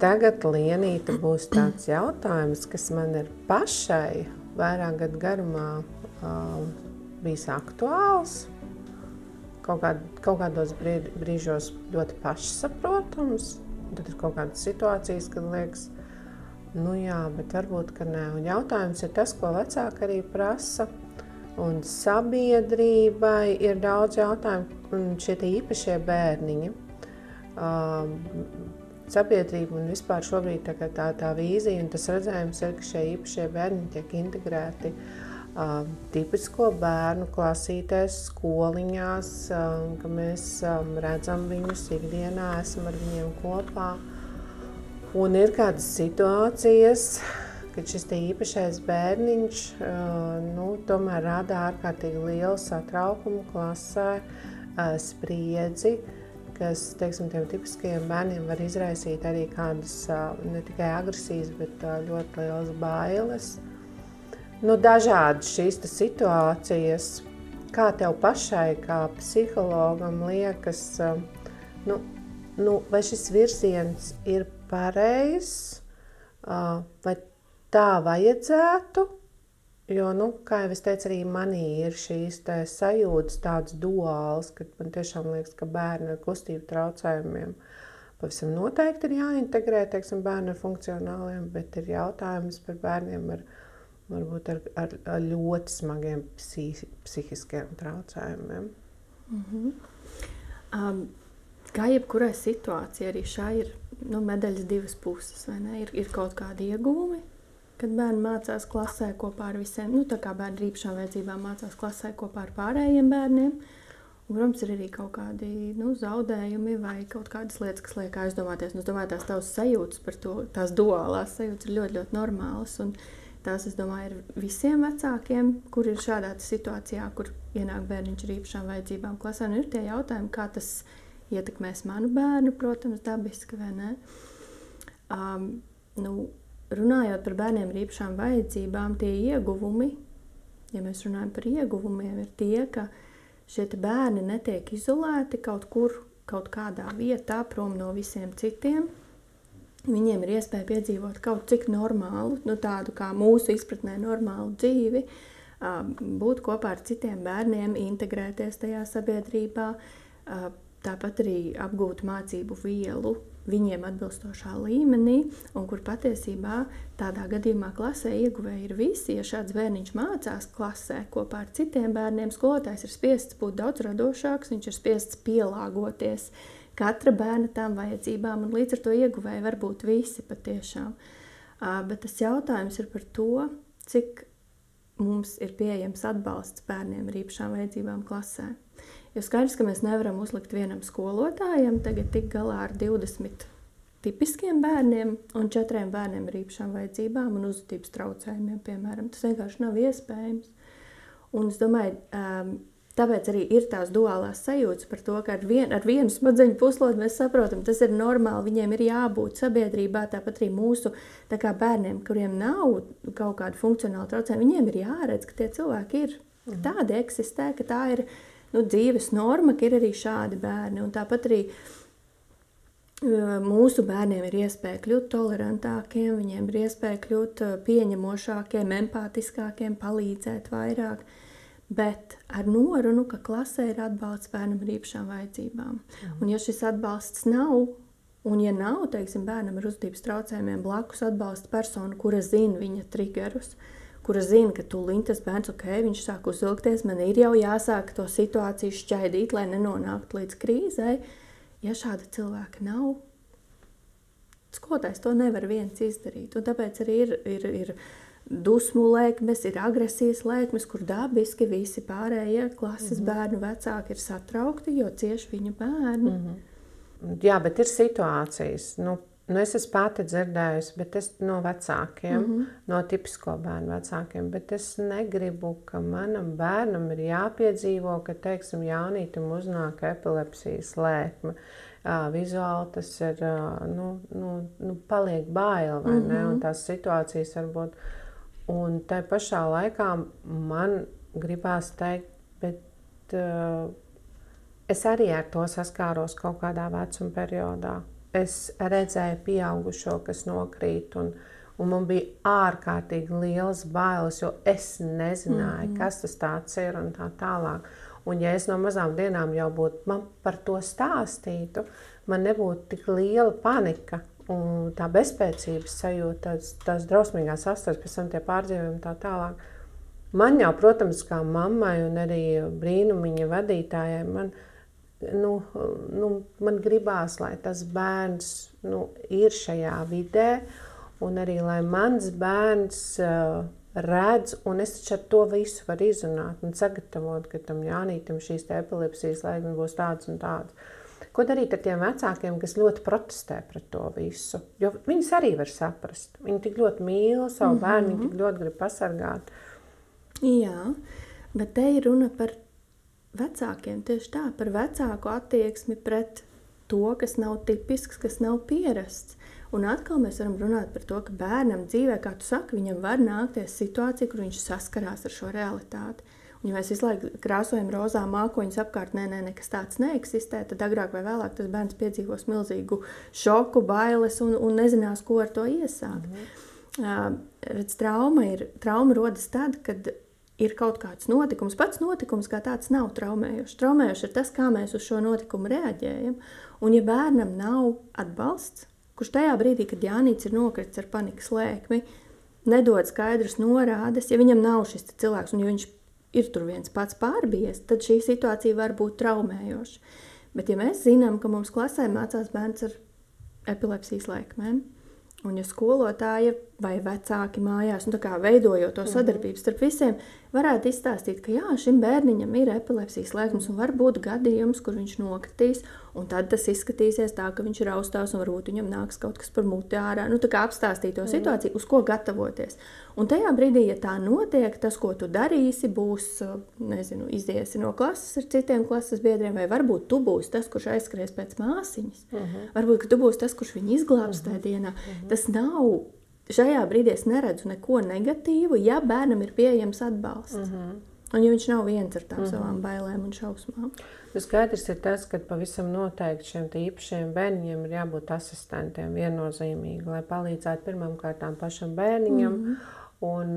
tagad, Lienīte, būs tāds jautājums, kas man ir pašai vairāk gadu garumā bijis aktuāls, kaut kādos brīžos ļoti pašsaprotams. Tad ir kaut kādas situācijas, kad liekas, nu jā, bet varbūt, ka nē. Un jautājums ir tas, ko vecāki arī prasa. Un sabiedrībai ir daudz jautājumu, un šie īpašie bērniņi. Sabiedrība un vispār šobrīd tā vīzija un tas redzējums ir, ka šie īpašie bērni tiek integrēti tipisko bērnu klasītēs, skoliņās, ka mēs redzam viņus ikdienā, esam ar viņiem kopā. Un ir kādas situācijas, kad šis īpašais bērniņš tomēr rada ārkārtīgi lielu satraukumu klasē, spriedzi, kas, teiksim, tiem tipiskajiem bērniem var izraisīt arī kādas ne tikai agresijas, bet ļoti lielas bailes. Dažādas šīs situācijas, kā tev pašai, kā psihologam liekas, vai šis virziens ir pareizs, vai tā vajadzētu, jo, kā jau es teicu, arī manī ir šīs sajūtas tāds duāls, kad man tiešām liekas, ka bērni ar kustību traucējumiem pavisam noteikti ir jāintegrē, teiksim, bērni ar funkcionāliem, bet ir jautājums par bērniem varbūt ar ļoti smagiem psihiskiem traucējumiem. Kā jebkurai situācijai arī šā ir medaļas divas puses, vai ne? Ir kaut kādi ieguvumi, kad bērni mācās klasē kopā ar visiem, tā kā bērni ar īpašām vajadzībām mācās klasē kopā ar pārējiem bērniem. Un, protams, ir arī kaut kādi zaudējumi vai kaut kādas lietas, kas liek aizdomāties. Es domāju, tās tavas sajūtas par to, tās duālās sajūtas ir ļoti, ļoti normālas. Un tās, es domāju, ir visiem vecākiem, kur ir šādā situācijā, kur ienāk bērniņš ar īpašām vajadzībām klasē. Un ir tie jautājumi, kā tas ietekmēs manu bērnu, protams, dabiski, vai ne? Runājot par bērniem ar īpašām vajadzībām, tie ieguvumi, ja mēs runājam par ieguvumiem, ir tie, ka šie bērni netiek izolēti kaut kur, kaut kādā vietā, prom no visiem citiem. Viņiem ir iespēja piedzīvot kaut cik normālu, tādu kā mūsu izpratnē normālu dzīvi, būt kopā ar citiem bērniem, integrēties tajā sabiedrībā, tāpat arī apgūt mācību vielu viņiem atbilstošā līmenī, un kur patiesībā tādā gadījumā klasē ieguvēji ir visi. Ja šāds bērniņš mācās klasē kopā ar citiem bērniem, skolotājs ir spiests būt daudz radošāks, viņš ir spiests pielāgoties katra bērna tām vajadzībām, un līdz ar to ieguvēji var būt visi patiešām. Bet tas jautājums ir par to, cik mums ir pieejams atbalsts bērniem ar īpašām vajadzībām klasē. Jo skaidrs, ka mēs nevaram uzlikt vienam skolotājam tagad tik galā ar 20 tipiskiem bērniem un 4 bērniem ar īpašām vajadzībām un uzvedības traucējumiem, piemēram. Tas vienkārši nav iespējams. Un es domāju, tāpēc arī ir tās duālās sajūtas par to, ka ar vienu smadzeņu puslodu mēs saprotam, tas ir normāli, viņiem ir jābūt sabiedrībā, tāpat arī mūsu bērniem, kuriem nav kaut kāda funkcionāla traucējuma, viņiem ir jāredz, ka tie cilvēki ir, ka tādi eksistē, ka tā ir dzīves norma, ka ir arī šādi bērni. Un tāpat arī mūsu bērniem ir iespēja kļūt tolerantākiem, viņiem ir iespēja kļūt pieņemošākiem, empātiskākiem, palīdzēt vairāk. Bet ar norunu, ka klasē ir atbalsts bērnam ar īpašām vajadzībām. Un ja šis atbalsts nav, un ja nav, teiksim, bērnam ar uzvedības traucējumiem blakus atbalsta persona, kura zina viņa triggerus, kura zina, ka tūlīt tas bērns, viņš sāk uzvilkties, man ir jau jāsāk to situāciju šķaidīt, lai nenonāktu līdz krīzei. Ja šāda cilvēka nav, skolotājs to nevar viens izdarīt. Un tāpēc arī ir dusmu lēkmes, ir agresijas lēkmes, kur dabiski visi pārējie klases bērnu vecāki ir satraukti, jo cieši viņu bērni. Jā, bet ir situācijas. Es esmu pati dzirdējusi, bet es no vecākiem, no tipisko bērnu vecākiem, bet es negribu, ka manam bērnam ir jāpiedzīvo, ka, teiksim, jaunītim uznāk epilepsijas lēkme. Vizuāli tas ir, paliek baila, vai ne? Un tās situācijas varbūt. Un tai pašā laikā man gribās teikt, bet es arī ar to saskāros kaut kādā vecuma periodā. es redzēju pieaugušo, kas nokrīt, un man bija ārkārtīgi lielas bailes, jo es nezināju, kas tas tāds ir un tā tālāk. Un ja es no mazām dienām jau būtu man par to stāstītu, man nebūtu tik liela panika un tā bezspēcības sajūta, tās drausmīgās asaras, pēc tam tie pārdzīvojumi tā tālāk. Man jau, protams, kā mammai un arī brīnumiņa vadītājai, man gribās, lai tas bērns ir šajā vidē, un arī, lai mans bērns redz, un es taču ar to visu varu izrunāt un sagatavot, ka tam Jānītam šīs epilepsijas laikam būs tāds un tāds. Ko darīt ar tiem vecākiem, kas ļoti protestē pret to visu? Jo viņas arī var saprast. Viņi tik ļoti mīl savu bērnu, viņi tik ļoti grib pasargāt. Jā, bet te ir runa par vecākiem, tieši tā, par vecāku attieksmi pret to, kas nav tipisks, kas nav pierasts. Un atkal mēs varam runāt par to, ka bērnam dzīvē, kā tu saki, viņam var nākties situācija, kur viņš saskarās ar šo realitāti. Un ja mēs visu laiku krāsojam rozā mākoņus apkārt, nekas tāds neeksistē, tad agrāk vai vēlāk tas bērns piedzīvos milzīgu šoku, bailes un nezinās, ko ar to iesākt. Trauma rodas tad, kad ir kaut kāds notikums. Pats notikums kā tāds nav traumējošs. Traumējošs ir tas, kā mēs uz šo notikumu reaģējam. Un ja bērnam nav atbalsts, kurš tajā brīdī, kad Jānīts ir nokritis ar panikas lēkmi, nedod skaidras norādes, ja viņam nav šis cilvēks un ja viņš ir tur viens pats pārbies, tad šī situācija var būt traumējoša. Bet ja mēs zinām, ka mums klasē mācās bērns ar epilepsijas lēkmēm, un ja skolotāja vai vecāki mājās, un tā kā veidojot to sadarbību starp visiem, varētu izstāstīt, ka jā, šim bērniņam ir epilepsijas lēkmes un var būt gadījums, kur viņš nokritīs, un tad tas izskatīsies tā, ka viņš raustās un varbūt viņam nāks kaut kas par muti ārā. Tā kā apstāstīt to situāciju, uz ko gatavoties. Un tajā brīdī, ja tā notiek, tas, ko tu darīsi, būs, iziesi no klases ar citiem klases biedriem, vai varbūt tu būsi tas, kurš aizskries pēc māsiņas. Varbūt, ka tu būsi tas, kurš viņu izglābs tajā dienā. Tas nav, šajā brīdī es neredzu neko negatīvu, ja bērnam ir pieejams atbalsts. Un ja viņš nav viens ar tām savām bailēm un šausmām. Skaidrs ir tas, ka pavisam noteikti šiem īpašiem bērniņiem ir jābūt asistentiem viennozīmīgi, lai palīdzētu pirmām kārtām pašam bērniņam un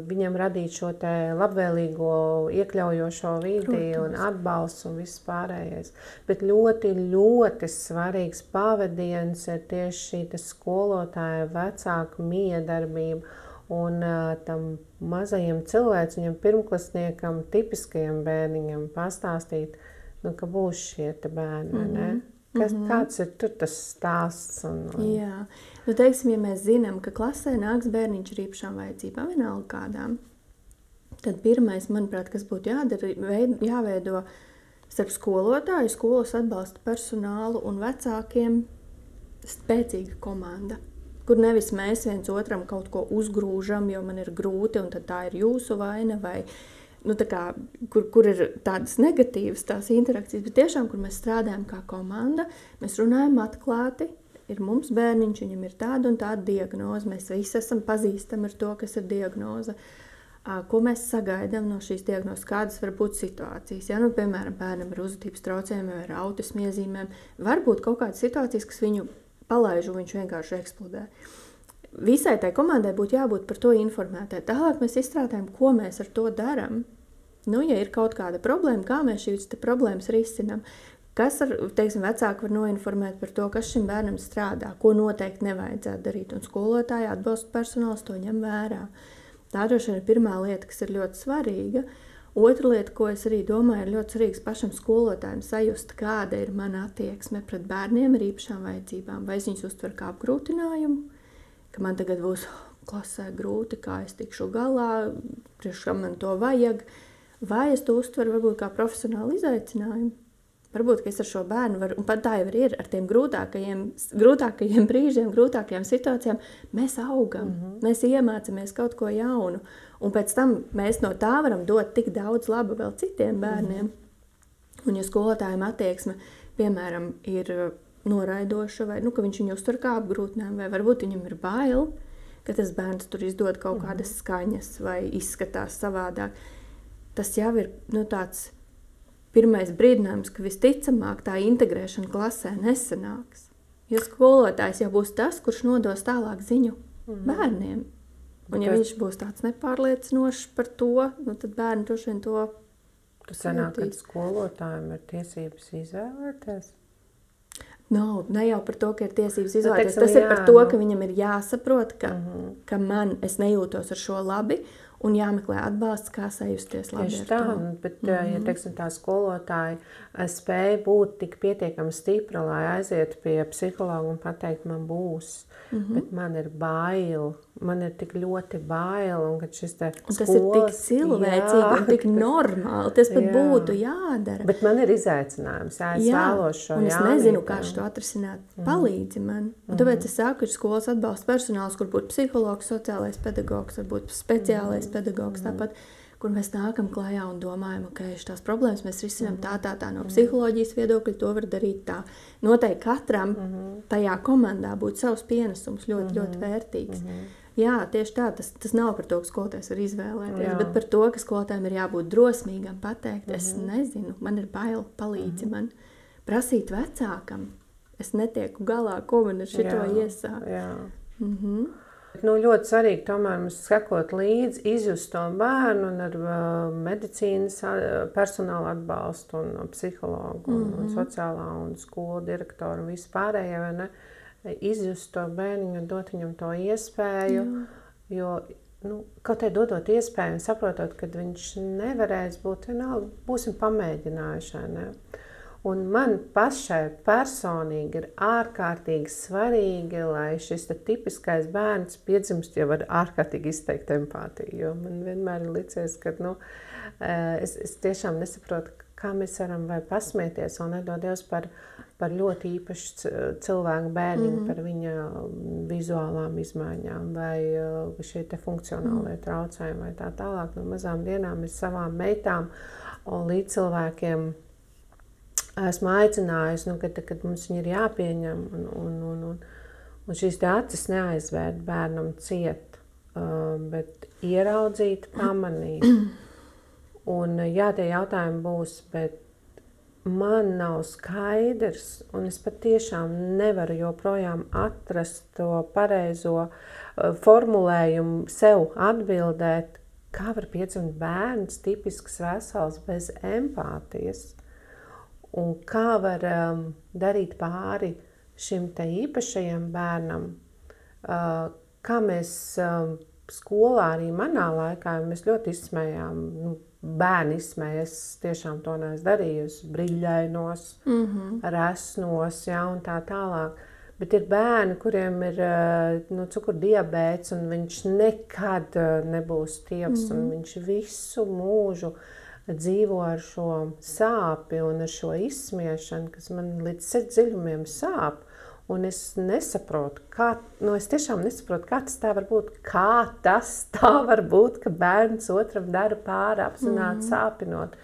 viņam radīt šo te labvēlīgo, iekļaujošo vidi un atbalstu un viss pārējais. Bet ļoti, ļoti svarīgs pavadiens ir tieši šī skolotāja vecāku miedarbība. Un tam mazajam cilvēciņam, pirmklasniekam, tipiskajam bērniņam pastāstīt, ka būs šie te bērni, ne? Kāds ir tur tas stāsts? Jā, teiksim, ja mēs zinām, ka klasē nāks bērniņš ar īpašām vajadzībām, vienalga kādām, tad pirmais, manuprāt, kas būtu jādara, jāveido starp skolotāju, skolas atbalsta personālu un vecākiem spēcīga komanda, kur nevis mēs viens otram kaut ko uzgrūžam, jo man ir grūti, un tad tā ir jūsu vaina, vai kur ir tādas negatīvas tās interakcijas, bet tiešām, kur mēs strādājam kā komanda, mēs runājam atklāti, ir mums bērniņš, viņam ir tāda un tāda diagnoze, mēs visi esam pazīstami ar to, kas ir diagnoze, ko mēs sagaidām no šīs diagnozes, kādas var būt situācijas. Ja, piemēram, bērnam ir uzvedības traucējumi vai ar autismu iezīmēm, var būt kaut kādas situācijas, kas viņu palaižu, viņš vienkārši eksplodē. Visai tai komandai būtu jābūt par to informētai. Tālāk mēs izstrādājam, ko mēs ar to daram. Ja ir kaut kāda problēma, kā mēs šīs problēmas risinām. Vecāki var noinformēt par to, kas šim bērnam strādā, ko noteikti nevajadzētu darīt, un skolotāji atbalsta personāls to ņem vērā. Tā droši vien ir pirmā lieta, kas ir ļoti svarīga. Otra lieta, ko es arī domāju, ir ļoti svarīgs pašam skolotājiem sajust, kāda ir mana attieksme pret bērniem ar īpašām vajadzībām. Vai es viņus uztveru kā apgrūtinājumu, ka man tagad būs klasē grūti, kā es tikšu galā, priekš kam man to vajag, vai es to uztveru varbūt kā profesionālu izaicinājumu. Varbūt, ka es ar šo bērnu varu, un pat tā jau ir, ar tiem grūtākajiem brīžiem, grūtākajām situācijām, mēs augam, mēs iemācamies kaut ko jaunu. Un pēc tam mēs no tā varam dot tik daudz laba vēl citiem bērniem. Un ja skolotājiem attieksme, piemēram, ir noraidoša, vai ka viņš viņu uztver kā apgrūtinājumu, vai varbūt viņam ir bail, ka tas bērns tur izdod kaut kādas skaņas vai izskatās savādāk. Tas jau ir tāds pirmais brīdinājums, ka visticamāk tā integrēšana klasē nesanāks. Jo skolotājs jau būs tas, kurš nodos tālāk ziņu bērniem. Un ja viņš būs tāds nepārliecinošs par to, nu tad bērni droši vien to sanāk, ka skolotājiem ir tiesības izvēlēties? Ne jau par to, ka ir tiesības izvēlēties. Tas ir par to, ka viņam ir jāsaprot, ka es nejūtos ar šo labi un jāmeklē atbalsts, kā sajusties labi Tieši ar tā, to. Bet, ja teiksim, tā skolotāja spēja būt tik pietiekami stipra, lai aizietu pie psihologa un pateikt, man būs, bet man ir bail, man ir tik ļoti bail, un kad šis te un tas ir tik cilvēcīgi un tik normāli, tas pat būtu jādara. Bet man ir izaicinājums, es vēlos šo un es nezinu, kā šo atrisināt, palīdzi man. Un tāpēc es saku, ir skolas atbalsta personāls, kur būtu psihologs, sociālais pedagogs, varbūt speciālais pedagogs, tāpat, kur mēs nākam klajā un domājam, ka tās problēmas mēs risinām tā no psiholoģijas viedokļa, to var darīt tā. Noteikti katram tajā komandā būtu savs pienesums ļoti, ļoti vērtīgs. Jā, tieši tā, tas nav par to, ka skolotājs var izvēlēties, bet par to, ka skolotājiem ir jābūt drosmīgam pateikt, es nezinu, man ir bail, palīdzi man. Prasīt vecākam, es netieku galā, ko man ar šito iesākt. Ļoti svarīgi tomēr mums sekot līdzi, izjust to bērnu un ar medicīnas personāla atbalstu un psihologu un sociālā un skolu direktoru un visu pārējie, vai ne? Izjust to bērniņu un dot viņam to iespēju, jo kaut tai dodot iespēju un saprotot, ka viņš nevarēs būt vienalga, būsim pamēģinājuši, ne? Un man pašai personīgi ir ārkārtīgi svarīgi, lai šis tipiskais bērns piedzimst jau ar ārkārtīgi izteiktu empātiju, jo man vienmēr ir licies, ka es tiešām nesaprotu, kā mēs varam vai pasmieties un nedod Dievs par ļoti īpašu cilvēku bērniņu, par viņa vizuālām izmaiņām vai šie te funkcionālie traucējumi vai tā tālāk. No mazām dienām es savām meitām un līdz cilvēkiem esmu aicinājusi, kad mums viņi ir jāpieņem un šīs te acis neaizvērt bērnam ciet, bet ieraudzīt, pamanīt. Un jā, tie jautājumi būs, bet man nav skaidrs, un es patiešām nevaru joprojām atrast to pareizo formulējumu sev atbildēt, kā var piedzimt bērns tipisks vesels bez empātijas. Un kā var darīt pāri šim te īpašajam bērnam, kā mēs skolā arī manā laikā, mēs ļoti izsmējām, bērni izsmēja, es tiešām to neesmu darījusi, briļainos, resnos, un tā tālāk. Bet ir bērni, kuriem ir cukurdiabēts, un viņš nekad nebūs tievs, un viņš visu mūžu dzīvo ar šo sāpi un ar šo izsmiešanu, kas man līdz sirds dziļumiem sāp. Un es nesaprotu, es tiešām nesaprotu, kā tas tā var būt. Kā tas tā var būt, ka bērns otram dara pāri, apzināti sāpinot.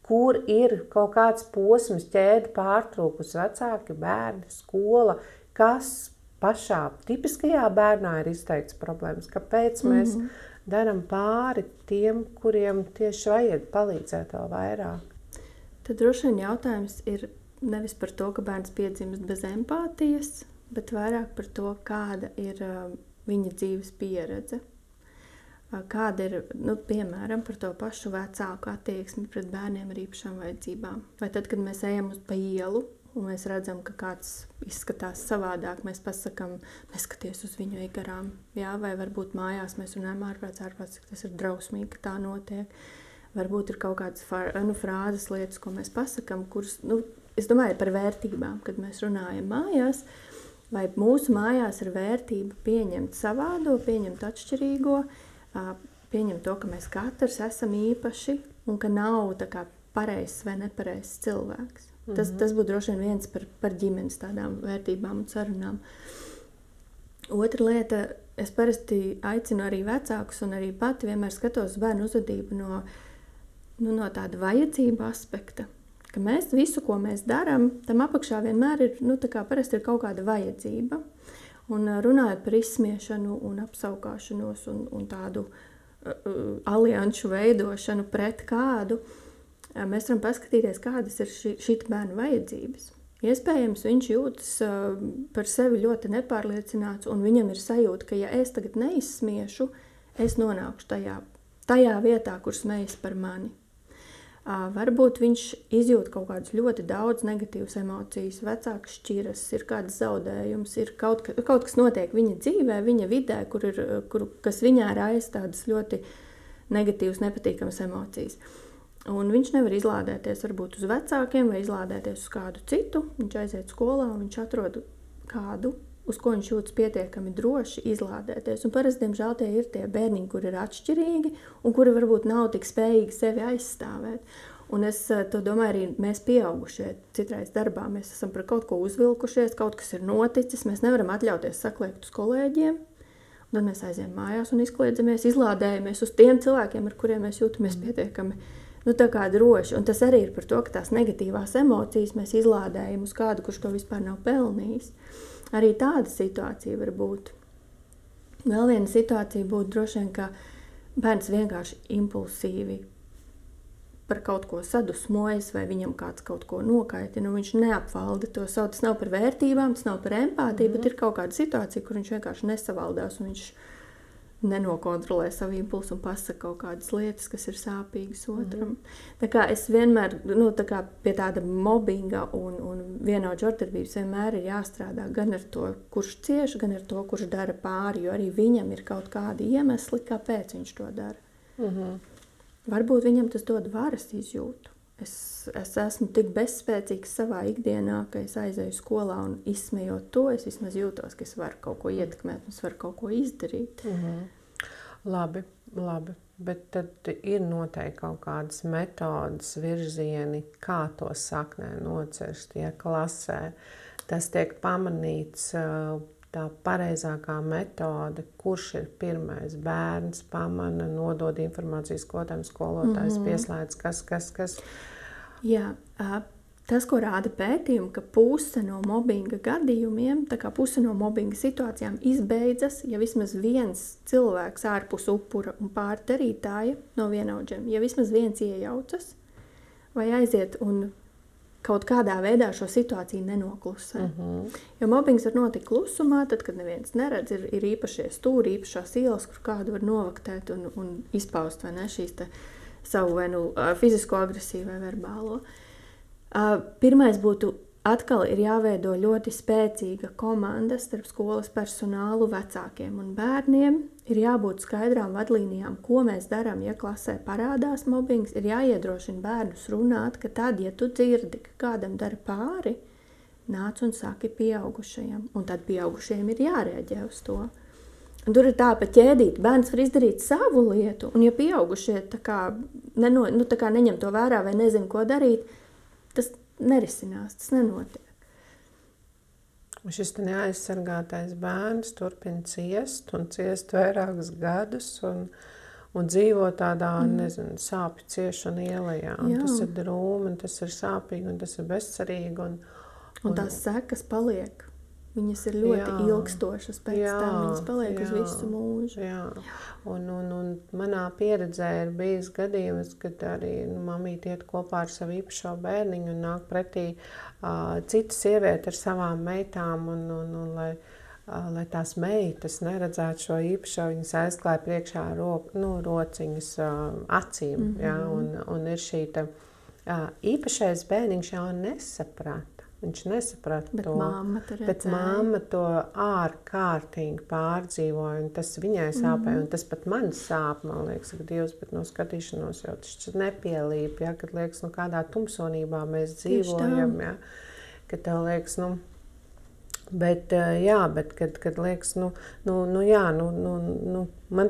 Kur ir kaut kāds posms, ķēde pārtrūkus, vecāki, bērni, skola, kas pašā tipiskajā bērnā ir izteikts problēmas. Kāpēc mēs daram pāri tiem, kuriem tieši vajag palīdzēt vēl vairāk? Tad droši vien jautājums ir nevis par to, ka bērns piedzimst bez empātijas, bet vairāk par to, kāda ir viņa dzīves pieredze. Kāda ir, piemēram, par to pašu vecāku attieksmi pret bērniem ar īpašām vajadzībām. Vai tad, kad mēs ejam pa ielu, un mēs redzam, ka kāds izskatās savādāk, mēs pasakam, neskaties uz viņu ej garām, vai varbūt mājās mēs runājam ārprāts, tas ir drausmīgi, ka tā notiek. Varbūt ir kaut kādas frāzes lietas, ko mēs pasakam, kuras, es domāju par vērtībām, kad mēs runājam mājās, vai mūsu mājās ir vērtība pieņemt savādo, pieņemt atšķirīgo, pieņemt to, ka mēs katrs esam īpaši un ka nav tā kā pareizs vai nepareizs cilvēks. Tas būtu droši vien viens par ģimenes tādām vērtībām un sarunām. Otra lieta, es parasti aicinu arī vecākus un arī pati vienmēr skatos bērnu uzvedību no tāda vajadzību aspekta. Ka mēs visu, ko mēs darām, tam apakšā vienmēr ir, parasti ir kaut kāda vajadzība. Un runājot par izsmiešanu un apsaukāšanos un tādu alianšu veidošanu pret kādu, mēs varam paskatīties, kādas ir šī bērnu vajadzības. iespējams viņš jūtas par sevi ļoti nepārliecināts, un viņam ir sajūta, ka ja es tagad neizsmiešu, es nonākšu tajā vietā, kur smejas par mani. Varbūt viņš izjūt kaut kādus ļoti daudz negatīvas emocijas, vecāks šķiras, ir kāds zaudējums, ir kaut kas notiek viņa dzīvē, viņa vidē, kas viņā raisa tādas ļoti negatīvas, nepatīkamas emocijas. Un viņš nevar izlādēties varbūt uz vecākiem vai izlādēties uz kādu citu. Viņš aiziet skolā un viņš atrod kādu, uz ko viņš jūtas pietiekami droši izlādēties. Un parasti, diemžēl, tie ir tie bērniņi, kuri ir atšķirīgi un kuri varbūt nav tik spējīgi sevi aizstāvēt. Un es to domāju arī mēs pieaugušie citreiz darbā. Mēs esam par kaut ko uzvilkušies, kaut kas ir noticis. Mēs nevaram atļauties sakliekt uz kolēģiem. Un tad mēs aizējam mājās un izkliedzamies, izlādējamies uz tiem cilvēkiem, ar kuriem mēs jūtamies pietiekami tā kā droši. Un tas arī ir par to, ka tās negatīvās emocijas mēs izlādējam uz kādu, kurš to vispār nav pelnījis. Arī tāda situācija var būt. Vēl viena situācija būtu droši vien, ka bērns vienkārši impulsīvi par kaut ko sadusmojas vai viņam kāds kaut ko nokaitina, un viņš neapvalda to savu. Tas nav par vērtībām, tas nav par empātiju, bet ir kaut kāda situācija, kur viņš vienkārši nesavaldās, un viņš nenokontrolē savu impulsu un pasaka kaut kādas lietas, kas ir sāpīgas otram. Tā kā es vienmēr, pie tāda mobbinga un vienaudžu vardarbības vienmēr ir jāstrādā gan ar to, kurš cieš, gan ar to, kurš dara pāri, jo arī viņam ir kaut kādi iemesli, kāpēc viņš to dara. Varbūt viņam tas dod varas izjūtu. Es esmu tik bezspēcīgs savā ikdienā, ka es aizēju skolā un izsmejot to, es vismaz jūtos, ka es varu kaut ko ietekmēt, es varu kaut ko izdarīt. Labi. Bet tad ir noteikti kaut kādas metodas, virzieni, kā to saknē nocirst, ja klasē. Tas tiek pamanīts tā pareizākā metode, kurš ir pirmais bērns, pamana, nodod informācijas skolotājiem, skolotājs pieslēdz, kas. Jā, tas, ko rāda pētījumi, ka puse no mobbinga gadījumiem, tā kā puse no mobbinga situācijām izbeidzas, ja vismaz viens cilvēks ārpus upura un pārdarītāja no vienaudžiem, ja vismaz viens iejaucas vai aiziet un kaut kādā veidā šo situāciju nenoklusē. Jo mobbings var notikt klusumā, tad, kad neviens neredz, ir īpašie stūri, īpašās ielas, kur kādu var novaktēt un izpaust vai ne šīs savu vai fizisko agresiju vai verbālo. Pirmais būtu atkal ir jāveido ļoti spēcīga komanda starp skolas personālu, vecākiem un bērniem. Ir jābūt skaidrām vadlīnijām, ko mēs darām, ja klasē parādās mobbings. Ir jāiedrošina bērnus runāt, ka tad, ja tu dzirdi, ka kādam dara pāri, nāc un saki pieaugušajam. Un tad pieaugušajiem ir jārēģē uz to. Un tur ir tā pa ķēdīt. Bērns var izdarīt savu lietu, un ja pieaugušie neņem to vērā vai nezin, ko darīt, tas nerisinās, tas nenotiek. Šis neaizsargātais bērns turpina ciest vairākus gadus un dzīvo tādā, sāpju ciešana ielajā. Tas ir drūmi, un tas ir sāpīgi, un tas ir bezcerīgi. Un tās sekas paliek. Viņas ir ļoti ilgstošas pēc tam, viņas paliek uz visu mūžu. Un manā pieredzē ir bijis gadījums, kad arī mamīte iet kopā ar savu īpašo bērniņu un nāk pretī cita sieviete ar savām meitām, un lai tās meitas neredzētu šo īpašo, viņas aizklāja priekšā rociņas acīm. Un ir šī īpašais bērniņš jau nesaprata. Viņš nesaprata to, bet mamma to ārkārtīgi pārdzīvoja, un tas viņai sāpēja, un tas pat man sāp, man liekas, ka Dievs, bet no skatīšanos jau tas nepielīp, kad liekas, kādā tumsonībā mēs dzīvojam, kad tev liekas, bet kad liekas, man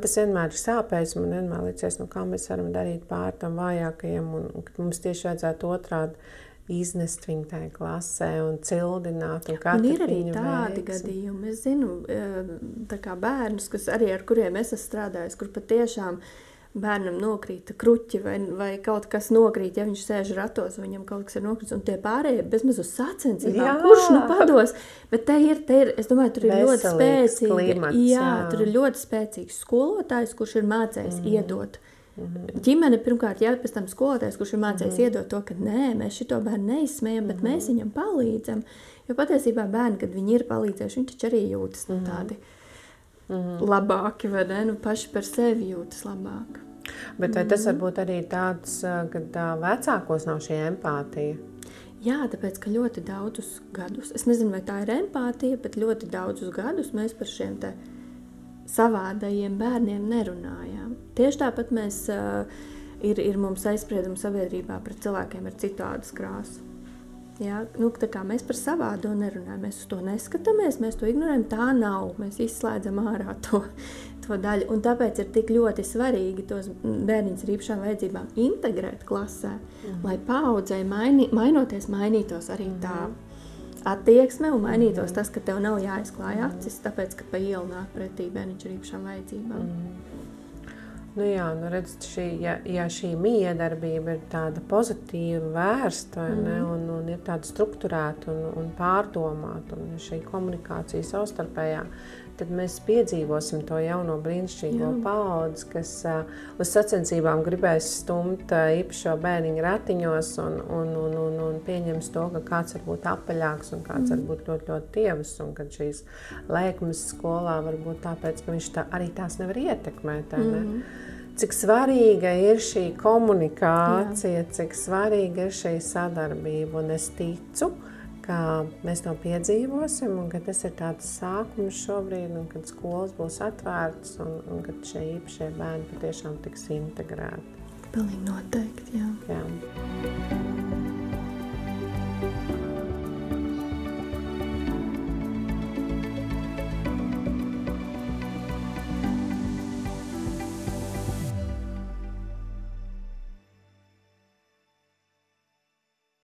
tas vienmēr ir sāpējis, man vienmēr liekas, kā mēs varam darīt pār tam vājākajiem, un kad mums tieši vajadzētu otrādi iznest viņu tajā klasē un cildināt. Un ir arī tādi gadījumi. Es zinu, tā kā bērnus, ar kuriem es esmu strādājis, kur patiešām bērnam nokrīt kruķi vai kaut kas nokrīt, ja viņš sēž ratos, viņam kaut kas ir nokrīts, un tie pārējie bezmaz uz sacensībām, kurš pados. Bet te ir, es domāju, tur ir ļoti spēcīgs tur ir ļoti spēcīgs skolotājs, kurš ir mācējis iedot Ģimene pirmkārt, pēc tam skolotājs, kurš ir mācējis iedot to, ka nē, mēs šito bērnu neizsmējam, bet mēs viņam palīdzam. Jo patiesībā bērni, kad viņi ir palīdzējuši, viņi taču arī jūtas tādi labāki, vai ne? Paši par sevi jūtas labāk. Bet vai tas varbūt arī tāds, kad vecākos nav šī empātija? Jā, tāpēc, ka ļoti daudzus gadus, es nezinu, vai tā ir empātija, bet ļoti daudzus gadus mēs par šiem te savādajiem bērniem nerunājām. Tieši tāpat mēs ir mums aizspriedumi sabiedrībā pret cilvēkiem ar citādas krāsu. Jā, tā kā mēs par savādo nerunājam, mēs uz to neskatāmies, mēs to ignorējam, tā nav, mēs izslēdzam ārā to daļu. Un tāpēc ir tik ļoti svarīgi tos bērniņus ar īpašām vajadzībām integrēt klasē, lai paaudzei mainoties mainītos arī tā attieksme un mainītos tas, ka tev nav jāizklāj acis, tāpēc, ka pa ielu nāk pretī bērniņš ar īpašām vajadzībām. Redz, ja šī miedarbība ir tāda pozitīva vērsta, un ir tāda strukturēta un pārdomāta, un šī komunikācija savstarpējā, tad mēs piedzīvosim to jauno brīnišķīgo paudzi, kas uz sacensībām gribēs stumt īpašo bērniņu ratiņos un pieņems to, ka kāds var būt apaļāks un kāds var būt ļoti, ļoti tievs, un kad šīs lēkmes skolā var būt tāpēc, ka viņš arī tās nevar ietekmēt. Cik svarīga ir šī komunikācija, cik svarīga ir šī sadarbība, un es ticu, ka mēs to piedzīvosim, un ka tas ir tāds sākums šobrīd, un kad skolas būs atvērtas, un kad šie īpašie bērni patiešām tiks integrēti. Pilnīgi noteikti, jā.